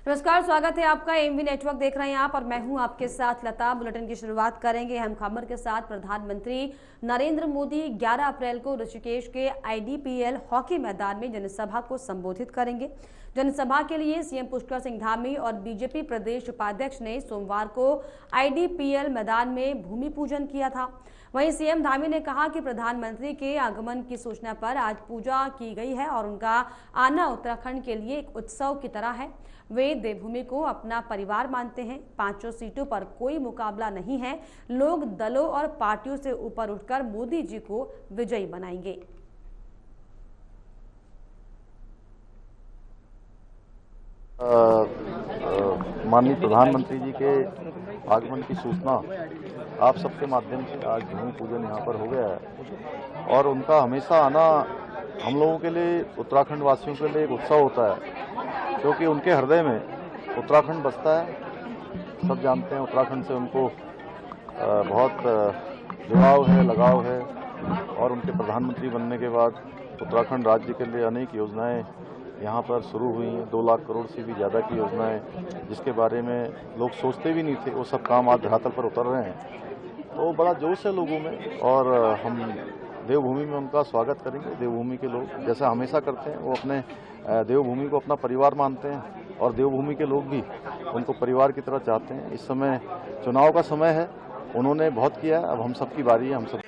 नमस्कार, स्वागत है आपका। एमवी नेटवर्क देख रहे हैं आप और मैं हूं आपके साथ लता। बुलेटिन की शुरुआत करेंगे अहम खबर के साथ। प्रधानमंत्री नरेंद्र मोदी 11 अप्रैल को ऋषिकेश के आईडीपीएल हॉकी मैदान में जनसभा को संबोधित करेंगे। जनसभा के लिए सीएम पुष्कर सिंह धामी और बीजेपी प्रदेश उपाध्यक्ष ने सोमवार को आईडीपीएल मैदान में भूमि पूजन किया था। वहीं सीएम धामी ने कहा कि प्रधानमंत्री के आगमन की सूचना पर आज पूजा की गई है और उनका आना उत्तराखंड के लिए एक उत्सव की तरह है। वे देवभूमि को अपना परिवार मानते हैं। 5 सीटों पर कोई मुकाबला नहीं है। लोग दलों और पार्टियों से ऊपर उठकर मोदी जी को विजयी बनाएंगे। माननीय प्रधानमंत्री जी के आगमन की सूचना आप सबके माध्यम से आज भूमि पूजन यहाँ पर हो गया है और उनका हमेशा आना हम लोगों के लिए, उत्तराखंड वासियों के लिए एक उत्सव होता है, क्योंकि उनके हृदय में उत्तराखंड बसता है। सब जानते हैं उत्तराखंड से उनको बहुत जुड़ाव है, लगाव है और उनके प्रधानमंत्री बनने के बाद उत्तराखंड राज्य के लिए अनेक योजनाएं यहाँ पर शुरू हुई हैं। 2 लाख करोड़ से भी ज़्यादा की योजनाएं, जिसके बारे में लोग सोचते भी नहीं थे, वो सब काम आज धरातल पर उतर रहे हैं। तो बड़ा जोश है लोगों में और हम देवभूमि में उनका स्वागत करेंगे। देवभूमि के लोग जैसा हमेशा करते हैं, वो अपने देवभूमि को अपना परिवार मानते हैं और देवभूमि के लोग भी उनको परिवार की तरह चाहते हैं। इस समय चुनाव का समय है, उन्होंने बहुत किया, अब हम सबकी बारी है। हम सब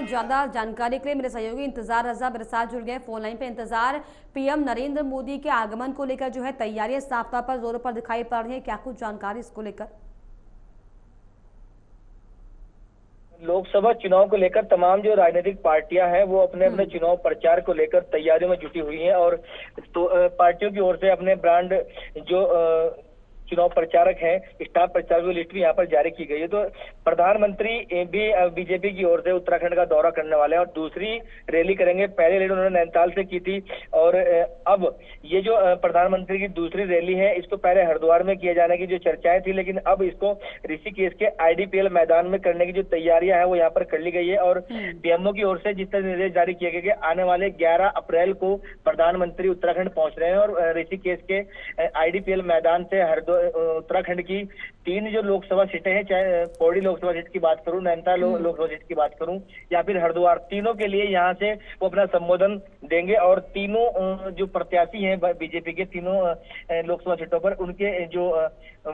ज्यादा जानकारी के लिए मेरे सहयोगी इंतजार रजा मेरे साथ जुड़ गए फोन लाइन पे। इंतजार, पीएम नरेंद्र मोदी के आगमन को लेकर जो है तैयारियां साफ तौर पर जोरों पर दिखाई पड़ रही है, क्या कुछ जानकारी इसको लेकर? लोकसभा चुनाव को लेकर तमाम जो राजनीतिक पार्टियां हैं वो अपने अपने चुनाव प्रचार को लेकर तैयारियों में जुटी हुई हैं और तो पार्टियों की ओर से अपने ब्रांड जो चुनाव प्रचारक हैं, स्टार प्रचारक की लिस्ट भी यहाँ पर जारी की गई है। तो प्रधानमंत्री भी बीजेपी की ओर से उत्तराखंड का दौरा करने वाले हैं और दूसरी रैली करेंगे। पहले रैली उन्होंने नैनीताल से की थी और अब ये जो प्रधानमंत्री की दूसरी रैली है, इसको पहले हरिद्वार में किए जाने की जो चर्चाएं थी, लेकिन अब इसको ऋषिकेश के आईडीपीएल मैदान में करने की जो तैयारियां हैं वो यहाँ पर कर ली गई है। और पीएमओ की ओर से जिस तरह निर्देश जारी किए गए कि आने वाले 11 अप्रैल को प्रधानमंत्री उत्तराखंड पहुंच रहे हैं और ऋषिकेश के आईडीपीएल मैदान से उत्तराखंड की 3 जो लोकसभा सीटें हैं, चाहे पौड़ी लोकसभा सीट की बात करूं, नैनीताल लोकसभा सीट की बात करूं या फिर हरिद्वार, तीनों के लिए यहां से वो अपना संबोधन देंगे और तीनों जो प्रत्याशी हैं बीजेपी के, तीनों लोकसभा सीटों पर उनके जो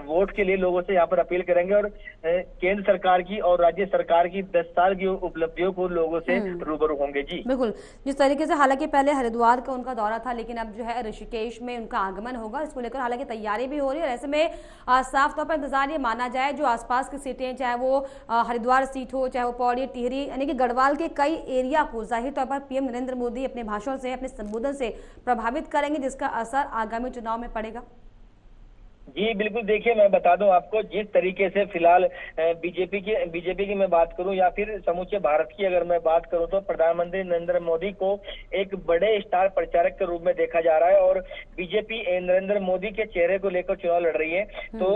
वोट के लिए लोगों से यहाँ पर अपील करेंगे और केंद्र सरकार की और राज्य सरकार की 10 साल की उपलब्धियों को लोगों से रूबरू होंगे। जी बिल्कुल, जिस तरीके से हालांकि पहले हरिद्वार का उनका दौरा था, लेकिन अब जो है ऋषिकेश में उनका आगमन होगा, इसको लेकर हालांकि तैयारी भी हो रही है। और ऐसे में साफ तौर पर इंतजार ये माना जाए जो आसपास की सीटें, चाहे वो हरिद्वार सीट हो, चाहे वो पौड़ी, टिहरी, यानी कि गढ़वाल के कई एरिया को जाहिर तौर पर पीएम नरेंद्र मोदी अपने भाषण से, अपने संबोधन से प्रभावित करेंगे, जिसका असर आगामी चुनाव में पड़ेगा। जी बिल्कुल, देखिए मैं बता दूं आपको, जिस तरीके से फिलहाल बीजेपी की मैं बात करूं या फिर समूचे भारत की अगर मैं बात करूं तो प्रधानमंत्री नरेंद्र मोदी को एक बड़े स्टार प्रचारक के रूप में देखा जा रहा है और बीजेपी नरेंद्र मोदी के चेहरे को लेकर चुनाव लड़ रही है। तो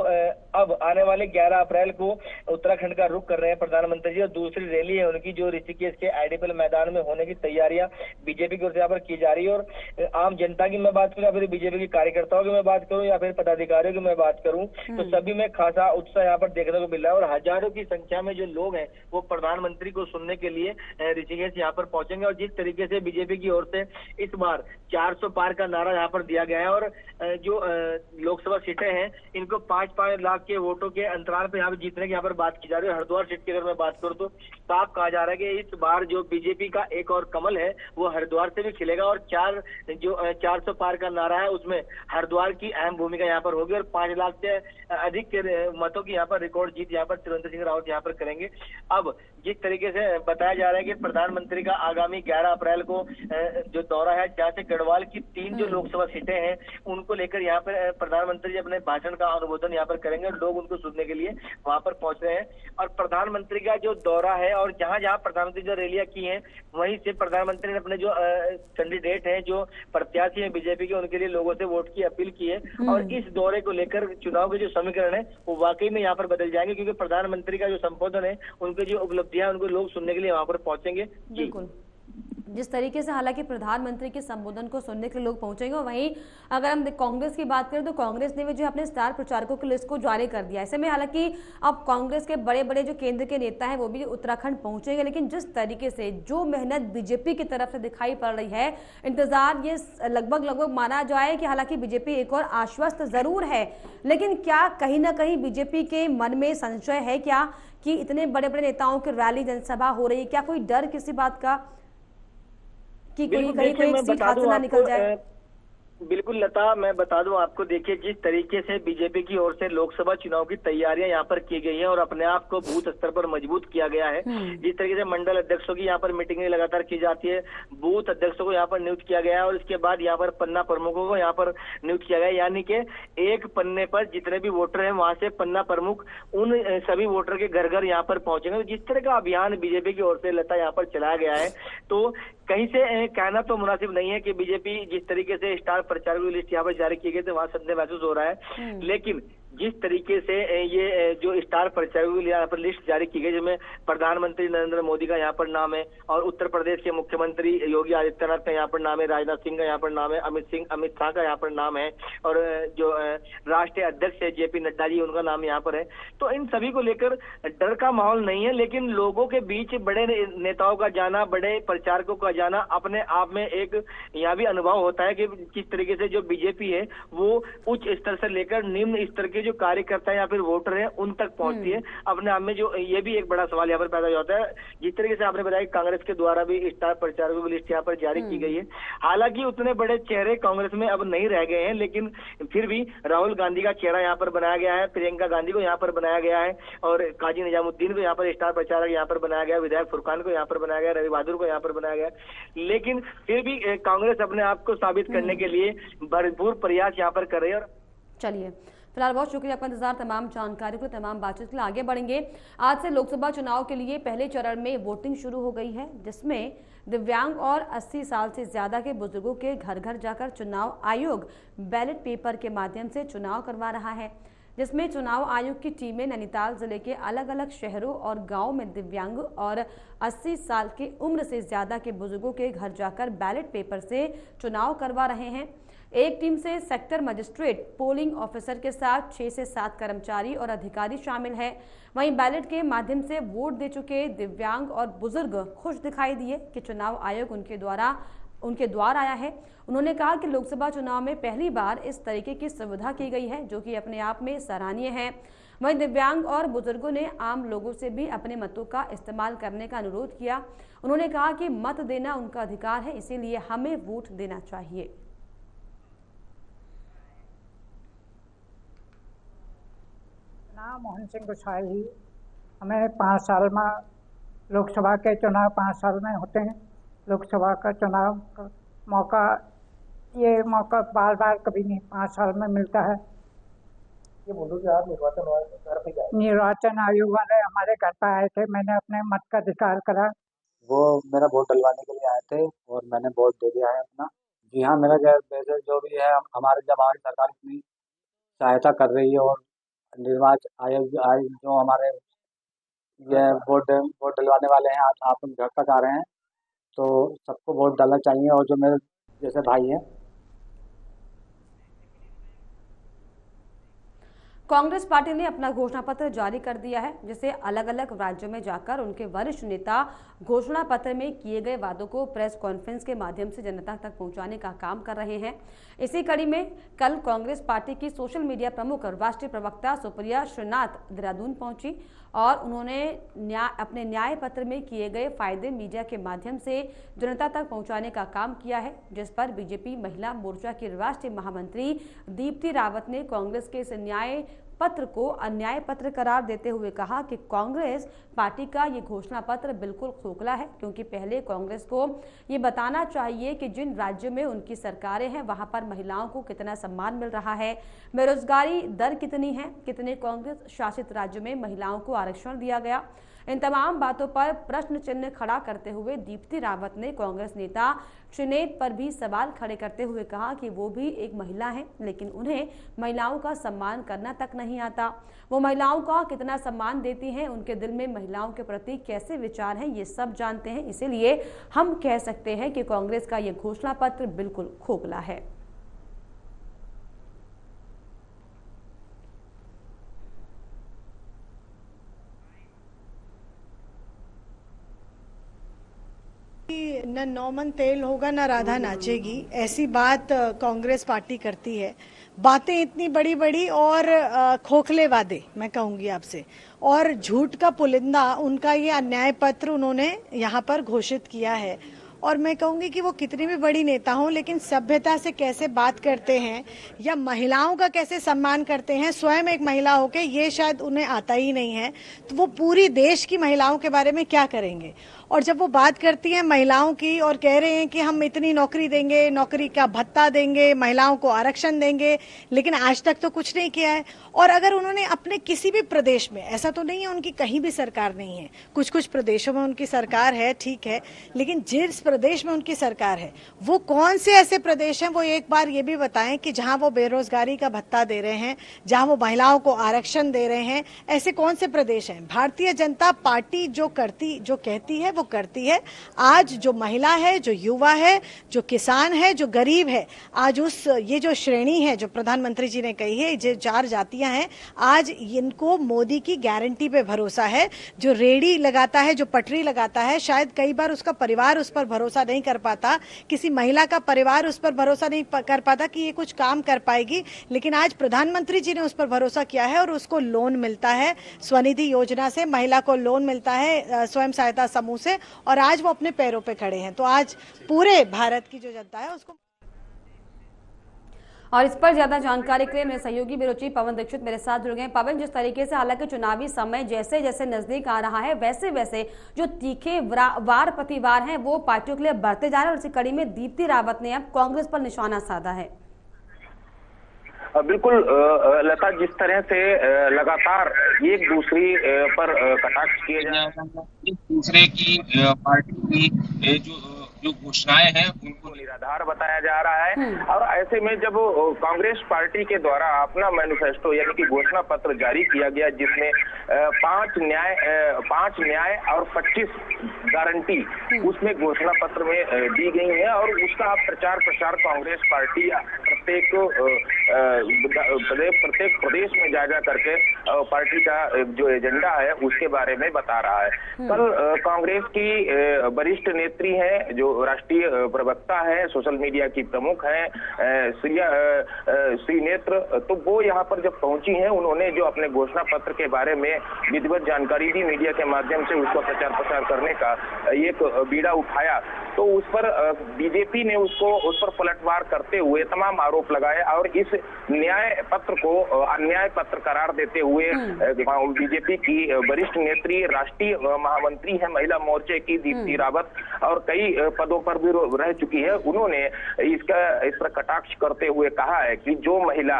अब आने वाले 11 अप्रैल को उत्तराखंड का रुख कर रहे हैं प्रधानमंत्री जी और दूसरी रैली है उनकी जो ऋषिकेश के आईडीपीएल मैदान में होने की तैयारियां बीजेपी की ओर से यहाँ पर की जा रही है। और आम जनता की मैं बात करूं या फिर बीजेपी के कार्यकर्ताओं की मैं बात करूं या फिर पदाधिकारियों मैं बात करूं तो सभी में खासा उत्साह यहाँ पर देखने को मिल रहा है और हजारों की संख्या में जो लोग हैं वो प्रधानमंत्री को सुनने के लिए ऋषिकेश यहाँ पर पहुंचेंगे। और जिस तरीके से बीजेपी की ओर से इस बार 400 पार का नारा यहाँ पर दिया गया है और जो लोकसभा सीटें हैं इनको 5-5 लाख के वोटों के अंतराल पर यहाँ पर जीतने की यहाँ पर बात की जा रही है। हरिद्वार सीट की अगर मैं बात करूँ तो साफ कहा जा रहा है कि इस बार जो बीजेपी का एक और कमल है वो हरिद्वार से भी खिलेगा और 400 पार का नारा है उसमें हरिद्वार की अहम भूमिका यहाँ पर होगी और 5 लाख से अधिक मतों की यहाँ पर रिकॉर्ड जीत यहाँ पर त्रिवेंद्र सिंह रावत यहाँ पर करेंगे। अब जिस तरीके से बताया जा रहा है कि प्रधानमंत्री का आगामी 11 अप्रैल को जो दौरा है, जहाँ से गढ़वाल की 3 जो लोकसभा सीटें हैं उनको लेकर यहाँ पर प्रधानमंत्री जी अपने भाषण का अनुमोदन यहाँ पर करेंगे और लोग उनको सुनने के लिए वहां पर पहुंच रहे हैं। और प्रधानमंत्री का जो दौरा है और जहां जहां प्रधानमंत्री जो रैलियां की हैं वहीं से प्रधानमंत्री ने अपने जो कैंडिडेट हैं, जो प्रत्याशी हैं बीजेपी के, उनके लिए लोगों से वोट की अपील की है। और इस दौरे को लेकर चुनाव के जो समीकरण है वो वाकई में यहाँ पर बदल जाएंगे क्योंकि प्रधानमंत्री का जो संबोधन है, उनकी जो उपलब्धियां, उनको लोग सुनने के लिए वहां पर पहुंचेंगे। बिल्कुल जिस तरीके से हालांकि प्रधानमंत्री के संबोधन को सुनने के लिए लोग पहुंचेंगे, वहीं अगर हम कांग्रेस की बात करें तो कांग्रेस ने भी जो अपने स्टार प्रचारकों की लिस्ट को जारी कर दिया। ऐसे में हालांकि अब कांग्रेस के बड़े बड़े जो केंद्र के नेता हैं वो भी उत्तराखंड पहुंचेंगे, लेकिन जिस तरीके से जो मेहनत बीजेपी की तरफ से दिखाई पड़ रही है, इंतजार ये लगभग माना जाए कि हालांकि बीजेपी एक और आश्वस्त जरूर है, लेकिन क्या कहीं ना कहीं बीजेपी के मन में संशय है क्या कि इतने बड़े बड़े नेताओं की रैली जनसभा हो रही है, क्या कोई डर किसी बात का कि कोई सीट हाथ से ना निकल जाए? बिल्कुल लता, मैं बता दूं आपको, देखिए जिस तरीके से बीजेपी की ओर से लोकसभा चुनाव की तैयारियां यहाँ पर की गई हैं और अपने आप को बूथ स्तर पर मजबूत किया गया है। जिस तरीके से मंडल अध्यक्षों की यहाँ पर मीटिंगें लगातार की जाती है, बूथ अध्यक्षों को यहाँ पर नियुक्त किया गया है और इसके बाद यहाँ पर पन्ना प्रमुखों को यहाँ पर नियुक्त किया गया है, यानी कि एक पन्ने पर जितने भी वोटर है वहां से पन्ना प्रमुख उन सभी वोटर के घर घर यहाँ पर पहुंचेंगे। तो जिस तरह का अभियान बीजेपी की ओर से लता यहाँ पर चलाया गया है, तो कहीं से कहना तो मुनासिब नहीं है कि बीजेपी जिस तरीके से स्टार प्रचारकों की लिस्ट यहाँ पर जारी की गई थी वहां संदेह महसूस हो रहा है, लेकिन जिस तरीके से ये जो स्टार प्रचारकों की यहाँ पर लिस्ट जारी की गई, जिसमें प्रधानमंत्री नरेंद्र मोदी का यहाँ पर नाम है और उत्तर प्रदेश के मुख्यमंत्री योगी आदित्यनाथ का यहाँ पर नाम है, राजनाथ सिंह का यहाँ पर नाम है, अमित शाह का यहाँ पर नाम है और जो राष्ट्रीय अध्यक्ष है जेपी नड्डा जी, उनका नाम यहाँ पर है। तो इन सभी को लेकर डर का माहौल नहीं है, लेकिन लोगों के बीच बड़े नेताओं का जाना, बड़े प्रचारकों का जाना अपने आप में एक यहाँ भी अनुभव होता है कि किस तरीके से जो बीजेपी है वो उच्च स्तर से लेकर निम्न स्तर के जो कार्यकर्ता या फिर वोटर हैं उन तक पहुंचती है। अपने आप में जो ये भी एक बड़ा सवाल यहाँ पर पैदा होता है। जिस तरीके से आपने बताया कांग्रेस के द्वारा भी स्टार प्रचारकों की लिस्ट यहाँ पर जारी की गई है, हालांकि उतने बड़े चेहरे कांग्रेस में अब नहीं रह गए हैं, लेकिन फिर भी राहुल गांधी का चेहरा यहाँ पर बनाया गया है, प्रियंका गांधी को यहाँ पर बनाया गया है और काजी निजामुद्दीन को यहाँ पर स्टार प्रचारक यहाँ पर बनाया गया, विधायक फुरकान को यहाँ पर बनाया गया, रवि बहादुर को यहाँ पर बनाया गया, लेकिन फिर भी कांग्रेस अपने आप को साबित करने के लिए भरपूर प्रयास यहाँ पर कर रही है। चलिए, फिलहाल बहुत शुक्रिया आपका इंतजार, तमाम जानकारी को, तमाम बातचीत के लिए आगे बढ़ेंगे। आज से लोकसभा चुनाव के लिए पहले चरण में वोटिंग शुरू हो गई है, जिसमें दिव्यांग और 80 साल से ज्यादा के बुजुर्गों के घर घर जाकर चुनाव आयोग बैलेट पेपर के माध्यम से चुनाव करवा रहा है, जिसमें चुनाव आयोग की टीमें नैनीताल जिले के अलग अलग शहरों और गांवों में दिव्यांग और 80 साल की उम्र से ज्यादा के बुजुर्गों के घर जाकर बैलेट पेपर से चुनाव करवा रहे हैं। एक टीम से सेक्टर मजिस्ट्रेट, पोलिंग ऑफिसर के साथ 6 से 7 कर्मचारी और अधिकारी शामिल है। वहीं बैलेट के माध्यम से वोट दे चुके दिव्यांग और बुजुर्ग खुश दिखाई दिए कि चुनाव आयोग उनके द्वार आया है। उन्होंने कहा कि लोकसभा चुनाव में पहली बार इस तरीके की सुविधा की गई है, जो कि अपने आप में सराहनीय है। वहीं दिव्यांग और बुजुर्गों ने आम लोगों से भी अपने मतों का इस्तेमाल करने का अनुरोध किया। उन्होंने कहा कि मत देना उनका अधिकार है, इसीलिए हमें वोट देना चाहिए। मोहन सिंह गुसाई, हमें 5 साल में लोकसभा के चुनाव 5 साल में होते हैं। लोकसभा का चुनाव का मौका, ये मौका बार बार कभी नहीं 5 साल में मिलता है। ये बोलो कि आप निर्वाचन आयोग वाले हमारे घर पर आए थे, मैंने अपने मत का अधिकार करा। वो मेरा वोट डलवाने के लिए आए थे और मैंने वोट दे दिया है अपना। जी हाँ, मेरा वैसे जो भी है हमारी सरकार इतनी सहायता कर रही है और निर्वाचन आयोग जो हमारे ये वोट डलवाने वाले हैं आप घर तक आ रहे हैं, तो सबको वोट डालना चाहिए और जो मेरे जैसे भाई हैं। कांग्रेस पार्टी ने अपना घोषणा पत्र जारी कर दिया है, जिसे अलग अलग राज्यों में जाकर उनके वरिष्ठ नेता घोषणा पत्र में किए गए वादों को प्रेस कॉन्फ्रेंस के माध्यम से जनता तक पहुंचाने का काम कर रहे हैं। इसी कड़ी में कल कांग्रेस पार्टी की सोशल मीडिया प्रमुख और राष्ट्रीय प्रवक्ता सुप्रिया श्रीनाथ देहरादून पहुंची और उन्होंने अपने न्याय पत्र में किए गए फायदे मीडिया के माध्यम से जनता तक पहुंचाने का काम किया है, जिस पर बीजेपी महिला मोर्चा की राष्ट्रीय महामंत्री दीप्ति रावत ने कांग्रेस के इस न्याय पत्र को अन्याय पत्र करार देते हुए कहा कि कांग्रेस पार्टी का ये घोषणा पत्र बिल्कुल खोखला है, क्योंकि पहले कांग्रेस को ये बताना चाहिए कि जिन राज्यों में उनकी सरकारें हैं वहां पर महिलाओं को कितना सम्मान मिल रहा है, बेरोजगारी दर कितनी है, कितने कांग्रेस शासित राज्यों में महिलाओं को आरक्षण दिया गया। इन तमाम बातों पर प्रश्न चिन्ह खड़ा करते हुए दीप्ति रावत ने कांग्रेस नेता त्रिनेत्र पर भी सवाल खड़े करते हुए कहा कि वो भी एक महिला हैं, लेकिन उन्हें महिलाओं का सम्मान करना तक नहीं नहीं आता। वो महिलाओं का कितना सम्मान देती हैं, उनके दिल में महिलाओं के प्रति कैसे विचार हैं, ये सब जानते हैं। इसीलिए हम कह सकते हैं कि कांग्रेस का ये घोषणा पत्र बिल्कुल खोखला है। न नौमन तेल होगा न राधा नाचेगी, ऐसी बात कांग्रेस पार्टी करती है। बातें इतनी बड़ी बड़ी और खोखले वादे मैं कहूंगी आपसे, और झूठ का पुलिंदा उनका ये अन्याय पत्र उन्होंने यहाँ पर घोषित किया है। और मैं कहूंगी कि वो कितनी भी बड़ी नेता हों, लेकिन सभ्यता से कैसे बात करते हैं या महिलाओं का कैसे सम्मान करते हैं, स्वयं एक महिला होके ये शायद उन्हें आता ही नहीं है। तो वो पूरी देश की महिलाओं के बारे में क्या करेंगे। और जब वो बात करती हैं महिलाओं की और कह रहे हैं कि हम इतनी नौकरी देंगे, नौकरी का भत्ता देंगे, महिलाओं को आरक्षण देंगे, लेकिन आज तक तो कुछ नहीं किया है। और अगर उन्होंने अपने किसी भी प्रदेश में, ऐसा तो नहीं है उनकी कहीं भी सरकार नहीं है, कुछ कुछ प्रदेशों में उनकी सरकार है, ठीक है, लेकिन जिस प्रदेश में उनकी सरकार है वो कौन से ऐसे प्रदेश हैं, वो एक बार ये भी बताएं कि जहां वो बेरोजगारी का भत्ता दे रहे हैं, जहां वो महिलाओं को आरक्षण दे रहे हैं, ऐसे कौन से प्रदेश हैं। भारतीय जनता पार्टी जो कहती है वो करती है। आज जो महिला है, जो युवा है, जो किसान है, जो गरीब है, आज ये जो श्रेणी है जो प्रधानमंत्री जी ने कही है, जो 4 जातियां हैं, आज इनको मोदी की गारंटी पे भरोसा है। जो रेडी लगाता है, जो पटरी लगाता है, शायद कई बार उसका परिवार उस पर भरोसा नहीं कर पाता, किसी महिला का परिवार उस पर भरोसा नहीं कर पाता कि ये कुछ काम कर पाएगी, लेकिन आज प्रधानमंत्री जी ने उस पर भरोसा किया है और उसको लोन मिलता है स्वनिधि योजना से, महिला को लोन मिलता है स्वयं सहायता समूह से, और आज वो अपने पैरों पे खड़े हैं। तो आज पूरे भारत की जो जनता है उसको। और इस पर ज्यादा जानकारी के लिए मेरे सहयोगी ब्यूरो चीफ पवन दीक्षित मेरे साथ जुड़ गए। पवन, जिस तरीके से हालांकि चुनावी समय जैसे जैसे नजदीक आ रहा है, वैसे वैसे जो तीखे वार प्रतिवार हैं वो पार्टियों के लिए बढ़ते जा रहे हैं, और इसी कड़ी में दीप्ति रावत ने अब कांग्रेस पर निशाना साधा है। बिल्कुल लता, जिस तरह से लगातार एक दूसरी पर कटाक्ष किए जा रहे हैं, एक दूसरे की पार्टी की जो घोषणाएं हैं उनको निराधार बताया जा रहा है। और ऐसे में जब कांग्रेस पार्टी के द्वारा अपना मैनिफेस्टो यानी कि घोषणा पत्र जारी किया गया, जिसमें 5 न्याय और 25 गारंटी उसमें घोषणा पत्र में दी गई है, और उसका प्रचार प्रसार कांग्रेस पार्टी प्रत्येक प्रदेश में जा करके पार्टी का जो एजेंडा है उसके बारे में बता रहा है। कल कांग्रेस की वरिष्ठ नेत्री है, जो राष्ट्रीय प्रवक्ता है, सोशल मीडिया की प्रमुख है, श्री नेत्र, तो वो यहाँ पर जब पहुंची हैं, उन्होंने जो अपने घोषणा पत्र के बारे में विधिवत जानकारी दी, मीडिया के माध्यम से उसका प्रचार प्रसार करने का एक बीड़ा उठाया, तो उस पर बीजेपी ने उस पर पलटवार करते हुए तमाम आरोप लगाए और इस न्याय पत्र को अन्याय पत्र करार देते हुए बीजेपी की वरिष्ठ नेत्री, राष्ट्रीय महामंत्री है महिला मोर्चे की दीप्ति रावत, और कई पदों पर भी रह चुकी है, उन्होंने इस पर कटाक्ष करते हुए कहा है कि जो महिला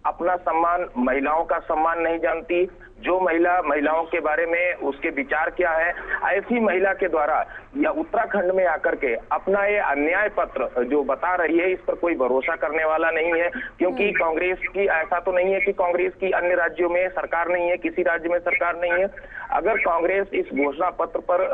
अपना सम्मान, महिलाओं का सम्मान नहीं जानती, जो महिलाओं के बारे में उसके विचार क्या है, ऐसी महिला के द्वारा या उत्तराखंड में आकर के अपना ये अन्याय पत्र जो बता रही है, इस पर कोई भरोसा करने वाला नहीं है। क्योंकि कांग्रेस की, ऐसा तो नहीं है कि कांग्रेस की अन्य राज्यों में सरकार नहीं है, किसी राज्य में सरकार नहीं है। अगर कांग्रेस इस घोषणा पत्र पर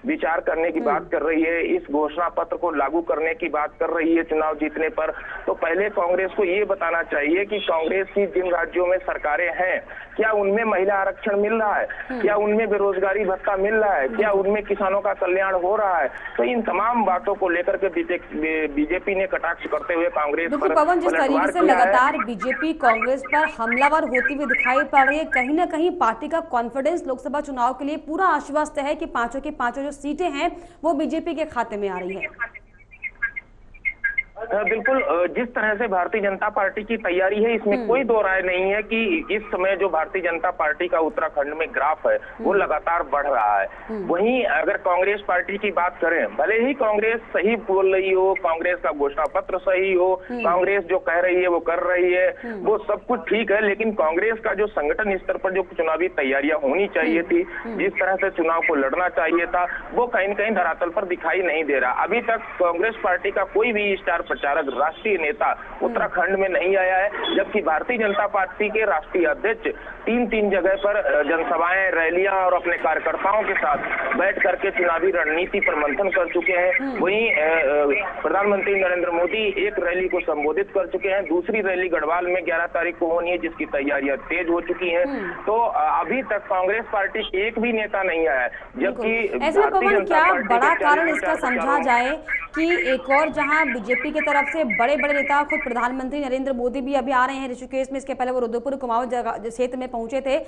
विचार करने की बात कर रही है, इस घोषणा पत्र को लागू करने की बात कर रही है चुनाव जीतने पर, तो पहले कांग्रेस को ये बताना चाहिए कि कांग्रेस की जिन राज्यों में सरकारें हैं, क्या उनमें महिला आरक्षण मिल रहा है, क्या उनमें बेरोजगारी भत्ता मिल रहा है, क्या उनमें किसानों का कल्याण हो रहा है। तो इन तमाम बातों को लेकर के बीजेपी ने कटाक्ष करते हुए कांग्रेस पर पवन, जिस तरीके से लगातार बीजेपी कांग्रेस पर हमलावर होती हुई दिखाई पड़ रही है, कहीं ना कहीं पार्टी का कॉन्फिडेंस लोकसभा चुनाव के लिए पूरा आश्वस्त है कि पांचों की पांचों जो सीटें हैं वो बीजेपी के खाते में आ रही है। बिल्कुल, जिस तरह से भारतीय जनता पार्टी की तैयारी है, इसमें कोई दो राय नहीं है कि इस समय जो भारतीय जनता पार्टी का उत्तराखंड में ग्राफ है वो लगातार बढ़ रहा है। वहीं अगर कांग्रेस पार्टी की बात करें, भले ही कांग्रेस सही बोल रही हो, कांग्रेस का घोषणा पत्र सही हो, कांग्रेस जो कह रही है वो कर रही है, वो सब कुछ ठीक है, लेकिन कांग्रेस का जो संगठन स्तर पर जो चुनावी तैयारियां होनी चाहिए थी, जिस तरह से चुनाव को लड़ना चाहिए था, वो कहीं न कहीं धरातल पर दिखाई नहीं दे रहा। अभी तक कांग्रेस पार्टी का कोई भी स्टार प्रचारक, राष्ट्रीय नेता उत्तराखंड में नहीं आया है, जबकि भारतीय जनता पार्टी के राष्ट्रीय अध्यक्ष तीन जगह पर जनसभाएं, रैलियां और अपने कार्यकर्ताओं के साथ बैठ करके चुनावी रणनीति पर मंथन कर चुके हैं। वहीं प्रधानमंत्री नरेंद्र मोदी एक रैली को संबोधित कर चुके हैं। दूसरी रैली गढ़वाल में 11 तारीख को होनी है, जिसकी तैयारियां तेज हो चुकी हैं। तो अभी तक कांग्रेस पार्टी के एक भी नेता नहीं आया है, जबकि ऐसे में पवन क्या बड़ा कारण इसका समझा जाए कि एक और जहां बीजेपी की तरफ से बड़े बड़े नेता, खुद प्रधानमंत्री नरेंद्र मोदी भी अभी आ रहे हैं ऋषिकेश में, इसके पहले वो रुद्रपुर कुमाऊं क्षेत्र में पहुंचे थे,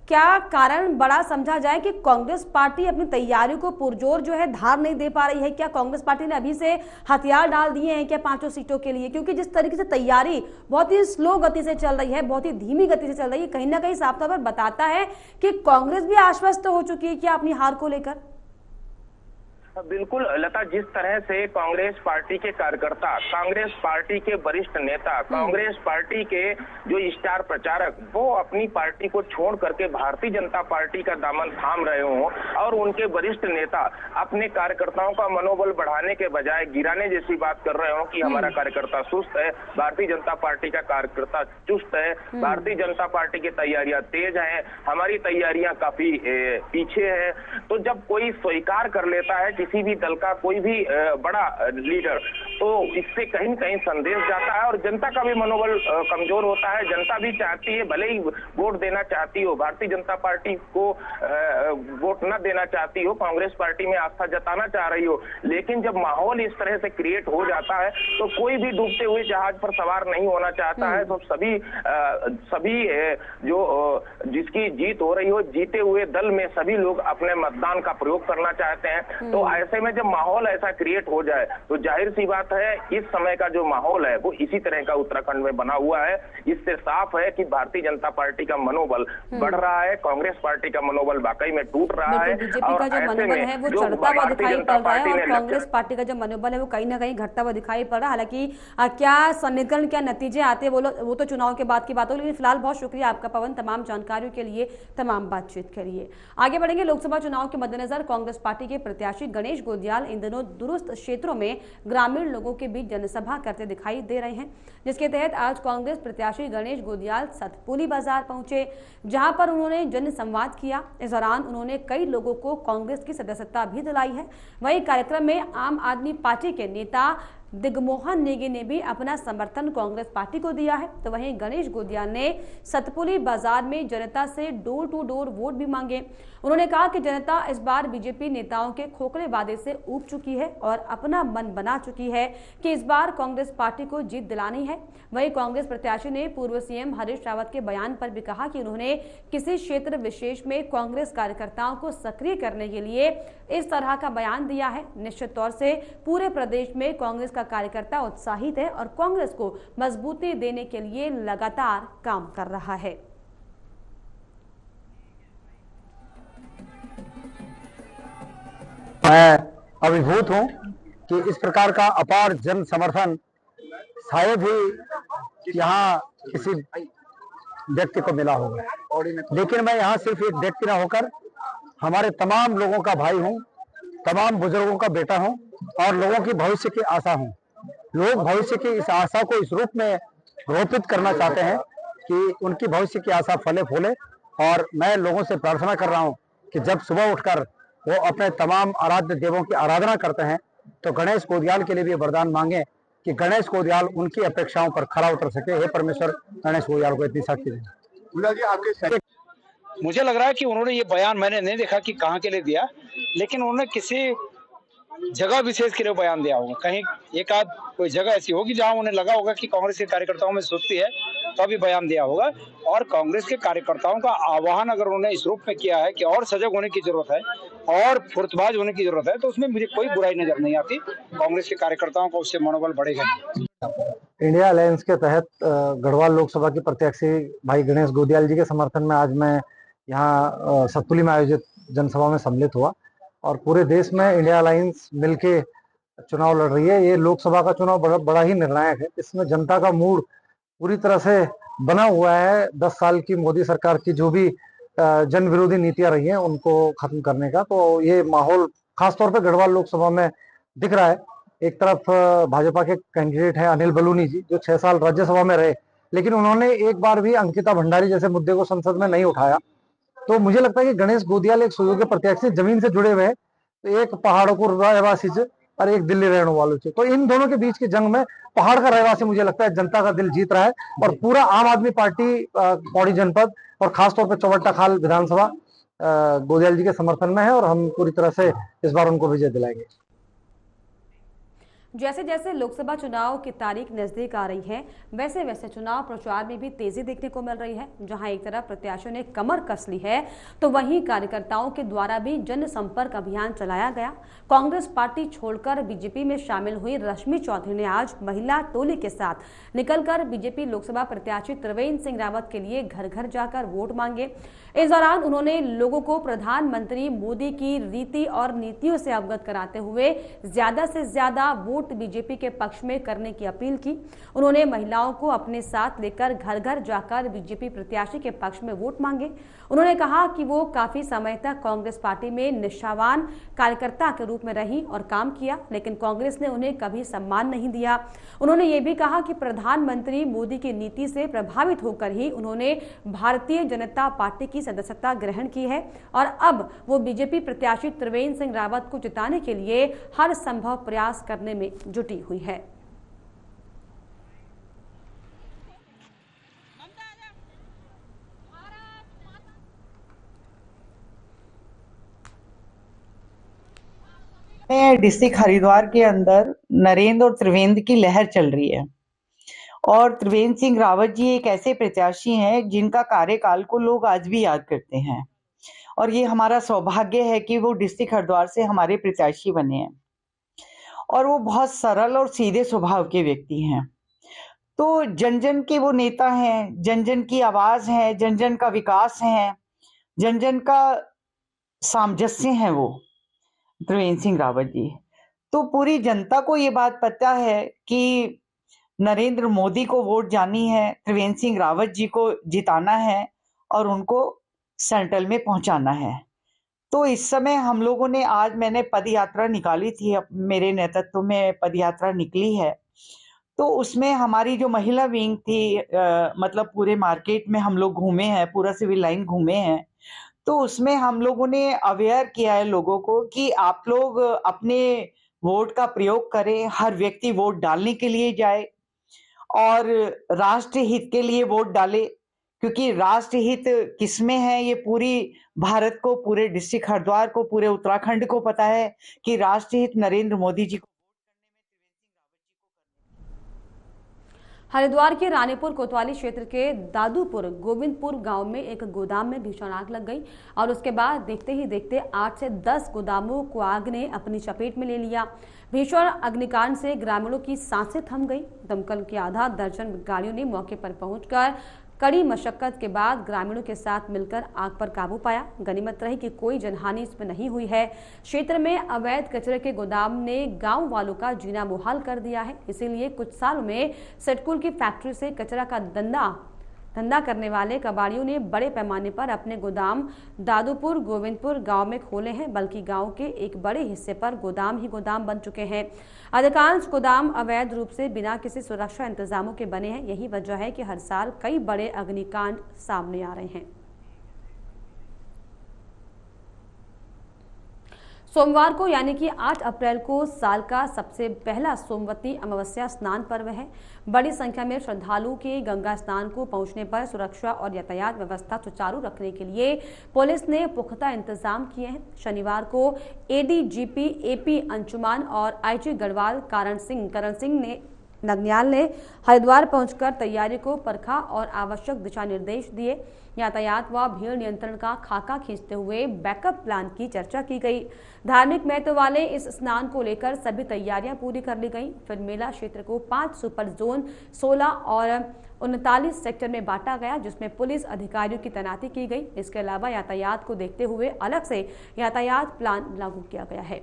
क्या कारण बड़ा समझा जाए कि कांग्रेस पार्टी अपनी तैयारियों को पुरजोर जो है धार नहीं दे पा रही है? क्या कांग्रेस पार्टी ने अभी से हथियार डाल दिए हैं क्या 5 सीटों के लिए? क्योंकि जिस तरीके से तैयारी बहुत ही स्लो गति से चल रही है, बहुत ही धीमी गति से चल रही है, कहीं ना कहीं साफ तौर पर बताता है कि कांग्रेस भी आश्वस्त हो चुकी है क्या अपनी हार को लेकर? बिल्कुल लता, जिस तरह से कांग्रेस पार्टी के कार्यकर्ता, कांग्रेस पार्टी के वरिष्ठ नेता, कांग्रेस पार्टी के जो स्टार प्रचारक वो अपनी पार्टी को छोड़ करके भारतीय जनता पार्टी का दामन थाम रहे हों और उनके वरिष्ठ नेता अपने कार्यकर्ताओं का मनोबल बढ़ाने के बजाय गिराने जैसी बात कर रहे हो कि हमारा कार्यकर्ता सुस्त है, भारतीय जनता पार्टी का कार्यकर्ता चुस्त है, भारतीय जनता पार्टी की तैयारियां तेज हैं, हमारी तैयारियां काफी पीछे है। तो जब कोई स्वीकार कर लेता है किसी भी दल का कोई भी बड़ा लीडर, तो इससे कहीं न कहीं संदेश जाता है और जनता का भी मनोबल कमजोर होता है। जनता भी चाहती है, भले ही वोट देना चाहती हो, भारतीय जनता पार्टी को वोट न देना चाहती हो, कांग्रेस पार्टी में आस्था जताना चाह रही हो, लेकिन जब माहौल इस तरह से क्रिएट हो जाता है तो कोई भी डूबते हुए जहाज पर सवार नहीं होना चाहता है। तो सभी जो जिसकी जीत हो रही हो, जीते हुए दल में सभी लोग अपने मतदान का प्रयोग करना चाहते हैं। तो ऐसे में जब माहौल ऐसा क्रिएट हो जाए तो जाहिर सी बात है इस समय का जो माहौल है वो इसी तरह का उत्तराखंड में बना हुआ है। इससे साफ है कि भारतीय जनता पार्टी का मनोबल बढ़ रहा है, कांग्रेस पार्टी का मनोबल वाकई में टूट रहा है। बीजेपी का जो मनोबल है वो चढ़ता हुआ दिखाई पड़ रहा है और कांग्रेस पार्टी का जो मनोबल है वो कहीं ना कहीं घटता हुआ दिखाई पड़ रहा है। हालांकि क्या समीकरण, क्या नतीजे आते वो तो चुनाव के बाद की बात होगी, लेकिन फिलहाल बहुत शुक्रिया आपका पवन, तमाम जानकारियों के लिए, तमाम बातचीत के लिए। आगे बढ़ेंगे। लोकसभा चुनाव के मद्देनजर कांग्रेस पार्टी के प्रत्याशी गणेश गोदियाल इन दिनों दूरस्थ क्षेत्रों में ग्रामीण लोगों के बीच जनसभा करते दिखाई दे रहे हैं, जिसके तहत आज कांग्रेस प्रत्याशी गणेश गोदियाल सतपुली बाजार पहुंचे, जहां पर उन्होंने जन संवाद किया। इस दौरान उन्होंने कई लोगों को कांग्रेस की सदस्यता भी दिलाई है। वहीं कार्यक्रम में आम आदमी पार्टी के नेता दिग्मोहन नेगी ने भी अपना समर्थन कांग्रेस पार्टी को दिया है। तो वहीं गणेश गोदियाल ने सतपुली बाजार में जनता से डोर टू डोर वोट भी मांगे। उन्होंने कहा कि जनता इस बार बीजेपी नेताओं के खोखले वादे से ऊब चुकी है और अपना मन बना चुकी है कि इस बार कांग्रेस पार्टी को जीत दिलानी है। वहीं कांग्रेस प्रत्याशी ने पूर्व सीएम हरीश रावत के बयान पर भी कहा कि उन्होंने किसी क्षेत्र विशेष में कांग्रेस कार्यकर्ताओं को सक्रिय करने के लिए इस तरह का बयान दिया है। निश्चित तौर से पूरे प्रदेश में कांग्रेस का कार्यकर्ता उत्साहित है और कांग्रेस को मजबूती देने के लिए लगातार काम कर रहा है। मैं अभिभूत हूं कि इस प्रकार का अपार जन समर्थन शायद ही यहाँ किसी व्यक्ति को मिला होगा, लेकिन मैं यहाँ सिर्फ एक व्यक्ति न होकर हमारे तमाम लोगों का भाई हूँ, तमाम बुजुर्गों का बेटा हूँ और लोगों की भविष्य की आशा हूँ। लोग भविष्य की इस आशा को इस रूप में रोपित करना चाहते हैं कि उनकी भविष्य की आशा फले फूले। और मैं लोगों से प्रार्थना कर रहा हूँ कि जब सुबह उठकर वो अपने तमाम आराध्य देवों की आराधना करते हैं तो गणेश गोदियाल के लिए भी वरदान मांगे कि गणेश गोदियाल उनकी अपेक्षाओं पर खरा उतर सके। हे परमेश्वर, गणेश गोदियाल को इतनी शक्ति दें। मुझे लग रहा है कि उन्होंने ये बयान, मैंने नहीं देखा कि कहाँ के लिए दिया, लेकिन उन्होंने किसी जगह विशेष के लिए बयान दिया होगा। कहीं एक आध कोई जगह ऐसी होगी जहां उन्हें लगा होगा कि कांग्रेस के कार्यकर्ताओं में सुस्ती है, तो अभी बयान दिया होगा। और कांग्रेस के कार्यकर्ताओं का आह्वान अगर उन्होंने इस रूप में किया है कि और सजग होने की जरूरत है और फुर्तबाज होने की जरूरत है, तो उसमें मुझे कोई बुराई नजर नहीं आती। कांग्रेस के कार्यकर्ताओं का उससे मनोबल बढ़ेगा। इंडिया अलायंस के तहत गढ़वाल लोकसभा के प्रत्याशी भाई गणेश गोदियाल जी के समर्थन में आज मैं यहाँ सतपुली में आयोजित जनसभा में सम्मिलित हुआ और पूरे देश में इंडिया अलायंस मिलके चुनाव लड़ रही है। ये लोकसभा का चुनाव बड़ा ही निर्णायक है। इसमें जनता का मूड पूरी तरह से बना हुआ है 10 साल की मोदी सरकार की जो भी जन विरोधी नीतियां रही हैं उनको खत्म करने का। तो ये माहौल खासतौर पर गढ़वाल लोकसभा में दिख रहा है एक तरफ भाजपा के कैंडिडेट हैं अनिल बलूनी जी, जो 6 साल राज्यसभा में रहे, लेकिन उन्होंने एक बार भी अंकिता भंडारी जैसे मुद्दे को संसद में नहीं उठाया। तो मुझे लगता है कि गणेश गोदियाल एक सुयोग्य प्रत्याशी जमीन से जुड़े हुए हैं, तो एक पहाड़ों को रहवासी से और एक दिल्ली रहने वालों से, तो इन दोनों के बीच की जंग में पहाड़ का रहवासी मुझे लगता है जनता का दिल जीत रहा है और पूरा आम आदमी पार्टी पौड़ी जनपद और खासतौर पर चौबट्टा खाल विधानसभा गोदियाल जी के समर्थन में है और हम पूरी तरह से इस बार उनको विजय दिलाएंगे। जैसे जैसे लोकसभा चुनाव की तारीख नजदीक आ रही है, वैसे वैसे चुनाव प्रचार में भी तेजी देखने को मिल रही है। जहां एक तरफ प्रत्याशियों ने कमर कस ली है, तो वहीं कार्यकर्ताओं के द्वारा भी जनसंपर्क अभियान चलाया गया। कांग्रेस पार्टी छोड़कर बीजेपी में शामिल हुई रश्मि चौधरी ने आज महिला टोली के साथ निकलकर बीजेपी लोकसभा प्रत्याशी त्रिवेंद्र सिंह रावत के लिए घर घर जाकर वोट मांगे। इस दौरान उन्होंने लोगों को प्रधानमंत्री मोदी की रीति और नीतियों से अवगत कराते हुए ज्यादा से ज्यादा वोट बीजेपी के पक्ष में करने की अपील की। उन्होंने महिलाओं को अपने साथ लेकर घर घर जाकर बीजेपी प्रत्याशी के पक्ष में वोट मांगे। उन्होंने कहा कि वो काफी समय तक कांग्रेस पार्टी में निष्ठावान कार्यकर्ता के रूप में रही और काम किया, लेकिन कांग्रेस ने उन्हें कभी सम्मान नहीं दिया। उन्होंने ये भी कहा कि प्रधानमंत्री मोदी की नीति से प्रभावित होकर ही उन्होंने भारतीय जनता पार्टी की सदस्यता ग्रहण की है और अब वो बीजेपी प्रत्याशी त्रिवेंद्र सिंह रावत को जिताने के लिए हर संभव प्रयास करने में जुटी हुई है। डिस्ट्रिक्ट हरिद्वार के अंदर नरेंद्र और त्रिवेंद्र की लहर चल रही है और त्रिवेंद्र सिंह रावत जी एक ऐसे प्रत्याशी हैं जिनका कार्यकाल को लोग आज भी याद करते हैं और ये हमारा सौभाग्य है कि वो डिस्ट्रिक्ट हरिद्वार से हमारे प्रत्याशी बने हैं और वो बहुत सरल और सीधे स्वभाव के व्यक्ति हैं। तो जन जन के वो नेता हैं, जन जन की आवाज है, जन जन का विकास है, जन जन का सामंजस्य है वो त्रिवेंद्र सिंह रावत जी। तो पूरी जनता को ये बात पता है कि नरेंद्र मोदी को वोट जानी है, त्रिवेंद्र सिंह रावत जी को जिताना है और उनको सेंट्रल में पहुंचाना है। तो इस समय हम लोगों ने आज मैंने पद यात्रा निकाली थी, मेरे नेतृत्व में पद यात्रा निकली है। तो उसमें हमारी जो महिला विंग थी मतलब पूरे मार्केट में हम लोग घूमे हैं, पूरा सिविल लाइन घूमे हैं। तो उसमें हम लोगों ने अवेयर किया है लोगों को कि आप लोग अपने वोट का प्रयोग करें, हर व्यक्ति वोट डालने के लिए जाए और राष्ट्र हित के लिए वोट डाले, क्योंकि राष्ट्र हित किसमें है ये पूरी भारत को, पूरे डिस्ट्रिक्ट हरिद्वार को, पूरे उत्तराखंड को पता है कि राष्ट्र हित नरेंद्र मोदी जी को। हरिद्वार के रानीपुर कोतवाली क्षेत्र के दादूपुर गोविंदपुर गांव में एक गोदाम में भीषण आग लग गई और उसके बाद देखते ही देखते 8 से 10 गोदामों को आग ने अपनी चपेट में ले लिया। भीषण अग्निकांड से ग्रामीणों की सांसें थम गई। दमकल की आधा दर्जन गाड़ियों ने मौके पर पहुंचकर कड़ी मशक्कत के बाद ग्रामीणों के साथ मिलकर आग पर काबू पाया। गनीमत रही कि कोई जनहानि इसमें नहीं हुई है। क्षेत्र में अवैध कचरे के गोदाम ने गांव वालों का जीना मुहाल कर दिया है, इसीलिए कुछ सालों में सटकुल की फैक्ट्री से कचरा का धंधा करने वाले कबाड़ियों ने बड़े पैमाने पर अपने गोदाम दादूपुर गोविंदपुर गांव में खोले हैं, बल्कि गांव के एक बड़े हिस्से पर गोदाम ही गोदाम बन चुके हैं। अधिकांश गोदाम अवैध रूप से बिना किसी सुरक्षा इंतजामों के बने हैं। यही वजह है कि हर साल कई बड़े अग्निकांड सामने आ रहे हैं। सोमवार को यानी कि 8 अप्रैल को साल का सबसे पहला सोमवती अमावस्या स्नान पर्व है। बड़ी संख्या में श्रद्धालुओं के गंगा स्नान को पहुंचने पर सुरक्षा और यातायात व्यवस्था सुचारू रखने के लिए पुलिस ने पुख्ता इंतजाम किए हैं। शनिवार को एडीजीपी एपी अंशुमान और आईजी गढ़वाल करण सिंह नगन्याल ने हरिद्वार पहुंचकर तैयारी को परखा और आवश्यक दिशा निर्देश दिए। यातायात व भीड़ नियंत्रण का खाका खींचते हुए बैकअप प्लान की चर्चा की गई। धार्मिक महत्व वाले इस स्नान को लेकर सभी तैयारियां पूरी कर ली गई। फिर मेला क्षेत्र को 5 सुपर जोन 16 और 39 सेक्टर में बांटा गया, जिसमें पुलिस अधिकारियों की तैनाती की गई। इसके अलावा यातायात को देखते हुए अलग से यातायात प्लान लागू किया गया है।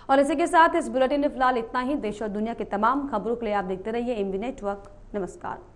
और इसी के साथ इस बुलेटिन में फिलहाल इतना ही। देश और दुनिया की तमाम खबरों के लिए आप देखते रहिए एमबी नेटवर्क। नमस्कार।